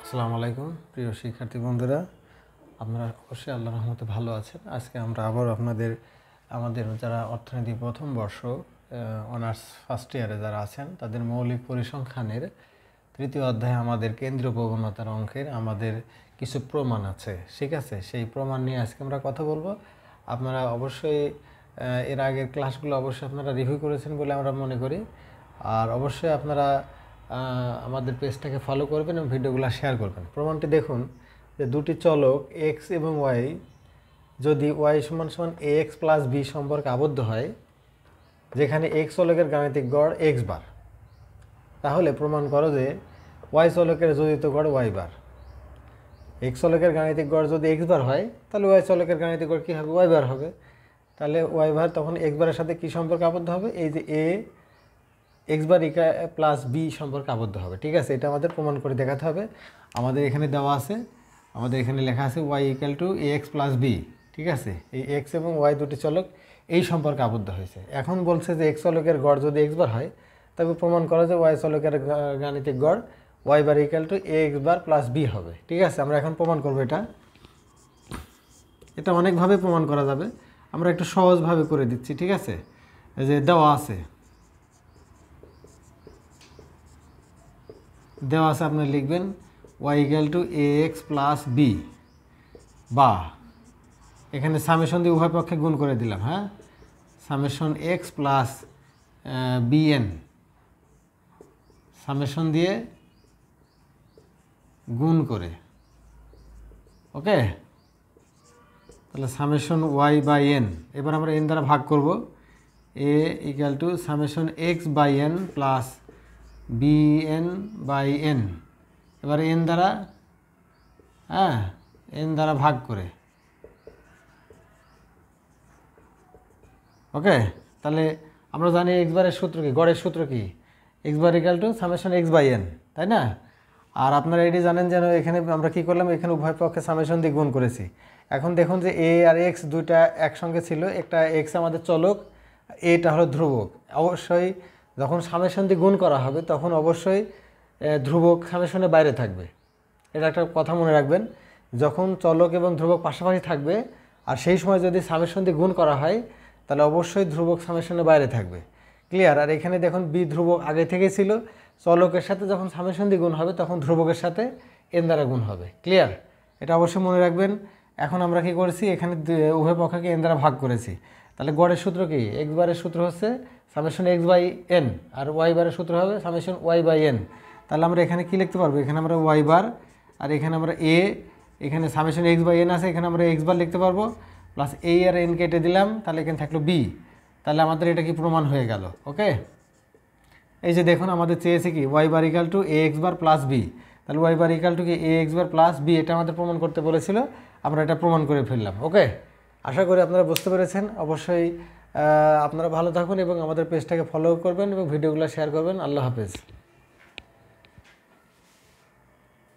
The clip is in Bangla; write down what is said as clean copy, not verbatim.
আসসালামু আলাইকুম প্রিয় শিক্ষার্থী বন্ধুরা, আপনারা অবশ্যই আল্লাহর রহমতে ভালো আছেন। আজকে আমরা আবার আমাদের যারা অর্থনীতি প্রথম বর্ষ অনার্স ফার্স্ট ইয়ারে যারা আছেন তাদের মৌলিক পরিসংখ্যানের তৃতীয় অধ্যায়ে আমাদের কেন্দ্রীয় প্রবণতার অঙ্কের আমাদের কিছু প্রমাণ আছে, ঠিক আছে? সেই প্রমাণ নিয়ে আজকে আমরা কথা বলবো। আপনারা অবশ্যই এর আগের ক্লাসগুলো অবশ্যই আপনারা রিভিউ করেছেন বলে আমরা মনে করি। আর অবশ্যই আপনারা আমাদের পেজটাকে ফলো করবেন এবং ভিডিওগুলো শেয়ার করবেন। প্রমাণটি দেখুন যে দুটি চলক এক্স এবং ওয়াই যদি ওয়াই সমান সমান এ এক্স প্লাস বি সম্পর্কে আবদ্ধ হয়, যেখানে এক্স চলকের গাণিতিক গড় এক্স বার, তাহলে প্রমাণ করো যে ওয়াই চলকের যোজিত গড় ওয়াই বার। এক্স চলকের গাণিতিক গড় যদি এক্স বার হয় তাহলে ওয়াই চলকের গাণিতিক গড় কী হবে? ওয়াই বার হবে। তাহলে ওয়াই বার তখন এক্স বারের সাথে কী সম্পর্কে আবদ্ধ হবে? এই যে এ এক্স বার প্লাস বি সম্পর্কে আবদ্ধ হবে, ঠিক আছে? এটা আমাদের প্রমাণ করে দেখাতে হবে। আমাদের এখানে দেওয়া আছে, আমাদের এখানে লেখা আছে Y equal to A X plus B, ঠিক আছে? এই এক্স এবং ওয়াই দুটি চলক এই সম্পর্কে আবদ্ধ হয়েছে। এখন বলছে যে এক্স চলকের গড় যদি এক্স বার হয়, তবে প্রমাণ করা যে ওয়াই চলকের গাণিতিক গড় Y bar equal to A X bar plus B হবে, ঠিক আছে? আমরা এখন প্রমাণ করবো এটা অনেকভাবে প্রমাণ করা যাবে, আমরা একটু সহজভাবে করে দিচ্ছি, ঠিক আছে? এই যে দেওয়া আছে আপনি লিখবেন Y equal to A X plus B, বা এখানে সামেশন দিয়ে উভয় পক্ষে গুণ করে দিলাম, হ্যাঁ, summation X plus B N, summation দিয়ে গুণ করে, ওকে? তাহলে সামেশন ওয়াই বাই এন, এবার আমরা এন দ্বারা ভাগ করব। A equal to summation x by n plus b n by n, এবার এন দ্বারা ভাগ করে, ওকে? তাহলে আমরা জানি এক্স বারের সূত্র কি, গড়ের সূত্র কি? X bar equal to summation x by N, তাই না? আর আপনারা এটি জানেন যেন এখানে আমরা কি করলাম, এখানে উভয় পক্ষে সামেশন দিয়ে গুণ করেছি। এখন দেখুন যে এ আর এক্স দুইটা একসঙ্গে ছিল, একটা এক্স আমাদের চলক, এটা হলো ধ্রুবক। অবশ্যই যখন সামেশন দিয়ে গুণ করা হবে তখন অবশ্যই ধ্রুবক সামেশনের বাইরে থাকবে। এটা একটা কথা মনে রাখবেন, যখন চলক এবং ধ্রুবক পাশাপাশি থাকবে আর সেই সময় যদি সামেশন দিয়ে গুণ করা হয় তাহলে অবশ্যই ধ্রুবক সামেশনের বাইরে থাকবে। ক্লিয়ার? আর এখানে দেখুন বি ধ্রুবক আগে থেকে ছিল, চলকের সাথে যখন সামেশন দিয়ে গুণ হবে তখন ধ্রুবকের সাথে এন দ্বারা গুণ হবে। ক্লিয়ার? এটা অবশ্যই মনে রাখবেন। এখন আমরা কি করেছি, এখানে উভয় পক্ষকে এন দ্বারা ভাগ করেছি। তাহলে গড়ের সূত্র কি? এক্স বারের সূত্র হচ্ছে সামেশন এক্স বাই এন, আর ওয়াই বারের সূত্র হবে সামেশন ওয়াই বাই এন। তাহলে আমরা এখানে কি লিখতে পারবো? এখানে আমরা ওয়াই বার, আর এখানে আমরা এখানে সামেশন এক্স বাই এন আছে, এখানে আমরা এক্স বার লিখতে পারবো, প্লাস এ আর এন কেটে দিলাম, তাহলে এখানে থাকলো বি। তাহলে আমাদের এটা কি প্রমাণ হয়ে গেল, ওকে? এই যে দেখুন আমাদের চেয়েছে কি, Y bar equal to A X bar plus B. তাহলে ওয়াই বার ইকাল টু কি A X bar plus B, এটা আমাদের প্রমাণ করতে বলেছিল, আমরা এটা প্রমাণ করে ফেললাম, ওকে? আশা করি আপনারা বুঝতে পেরেছেন। অবশ্যই আপনারা ভালো থাকুন এবং আমাদের পেজটাকে ফলো করবেন এবং ভিডিওগুলো শেয়ার করবেন। আল্লাহ হাফেজ।